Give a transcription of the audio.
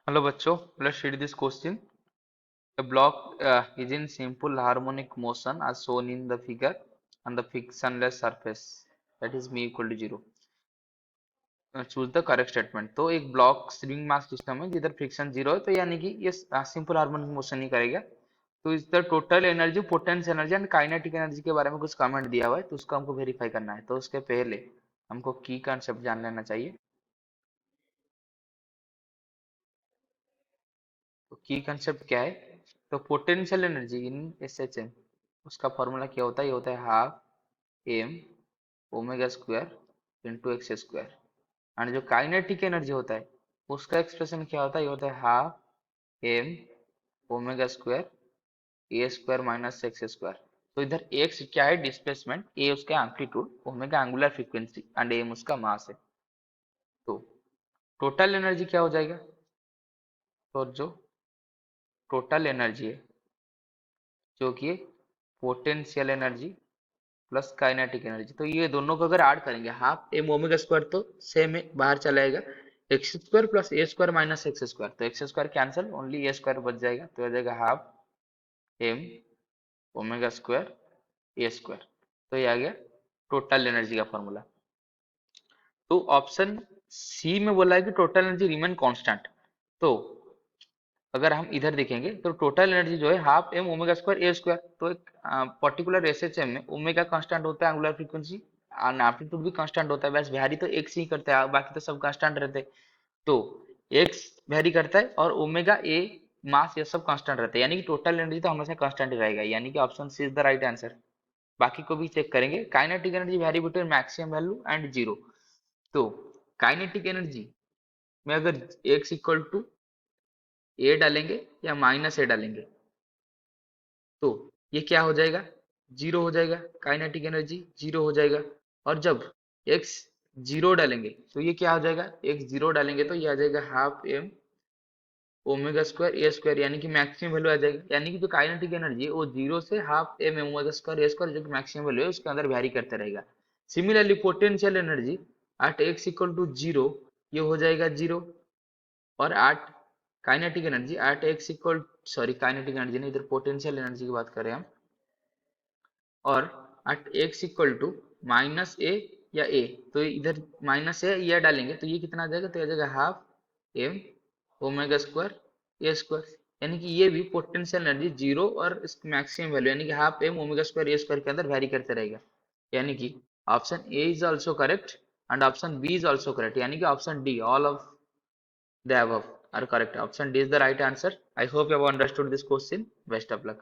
Hello बच्चों, let's read this question. A block is in simple harmonic motion as shown in the figure on the frictionless surface that is mu equal to 0. Choose the correct statement. तो एक block spring mass system है जिधर friction 0 है, तो यानी कि ये simple harmonic motion ही करेगा. तो इस the total energy, potential energy and kinetic energy के बारे में कुछ कमेंट दिया हुआ है, तो उसको हमको वेरीफाई करना है. तो उसके पहले हमको की कॉन्सेप्ट जान लेना चाहिए. तो की कंसेप्ट क्या है? तो potential energy in S H M, उसका फॉर्मूला क्या होता है? ये होता है half M omega square into X square. And जो काइनेटिक एनर्जी होता है उसका एक्सप्रेशन क्या होता है? ये होता है half M omega square A square minus X square. तो इधर एक्स क्या है? डिस्प्लेसमेंट. ए उसका amplitude, omega angular frequency and M उसका मास है. तो टोटल एनर्जी क्या हो जाएगा? तो जो टोटल एनर्जी है, जो कि potential energy plus kinetic energy, तो ये दोनों को अगर ऐड करेंगे हाफ एम ओमेगा स्क्वायर, तो सेम बाहर चला जाएगा. एक्स स्क्वायर प्लस ए स्क्वायर माइनस एक्स स्क्वायर, तो एक्स स्क्वायर कैंसिल, ओनली ए स्क्वायर बच जाएगा, तो आ जाएगा half M omega square A square. तो ये आ गया टोटल एनर्जी का फॉर्मूला. तो ऑप्शन सी में बोला है कि टोटल एनर्जी रिमेन कांस्टेंट. तो अगर हम इधर देखेंगे तो टोटल एनर्जी जो है half M omega square A square. तो एक पर्टिकुलर एसएचएम में ओमेगा कांस्टेंट होता है, एंगुलर फ्रीक्वेंसी और एम्पलीट्यूड भी कांस्टेंट होता है, बस वैरी तो एक्स ही करता है, बाकी तो सब कांस्टेंट रहते हैं. तो एक्स वैरी करता है और ओमेगा ए मास ये सब कांस्टेंट रहते हैं, यानी कि टोटल एनर्जी तो हमेशा कांस्टेंट ही रहेगा, यानी कि option C is the right answer. बाकी को भी चेक करेंगे. Kinetic energy vary between maximum value and zero. तो काइनेटिक एनर्जी में अगर एक्स इक्वल टू ए डालेंगे या माइनस ए डालेंगे, तो ये क्या हो जाएगा? जीरो हो जाएगा. काइनेटिक एनर्जी जीरो हो जाएगा. और जब एक्स जीरो डालेंगे तो ये क्या हो जाएगा? एक्स जीरो डालेंगे तो ये आ जाएगा half M omega square A square, यानी कि मैक्सिमम वैल्यू आ जाएगा. यानी कि जो काइनेटिक एनर्जी है वो जीरो से half M omega square A square, जो कि मैक्सिमम वैल्यू है, उसके अंदर वैरी करता रहेगा. Similarly potential energy at x equal to zero, ये हो जाएगा जीरो. और at kinetic energy at x equal, sorry kinetic energy नहीं, इधर पोटेंशियल एनर्जी की बात करें हम. और at x equal to minus a या ए, तो इधर माइनस ए या डालेंगे तो ये कितना आ जाएगा? तो आ जाएगा half M omega square A square. यानी कि ये भी पोटेंशियल एनर्जी जीरो और मैक्सिमम वैल्यू यानी कि half M omega square A square के अंदर वैरी करते रहेगा. यानी कि option A is also correct and option B is also correct, यानी कि option D all of the above are correct. Option D is the right answer. I hope you have understood this question. Best of luck.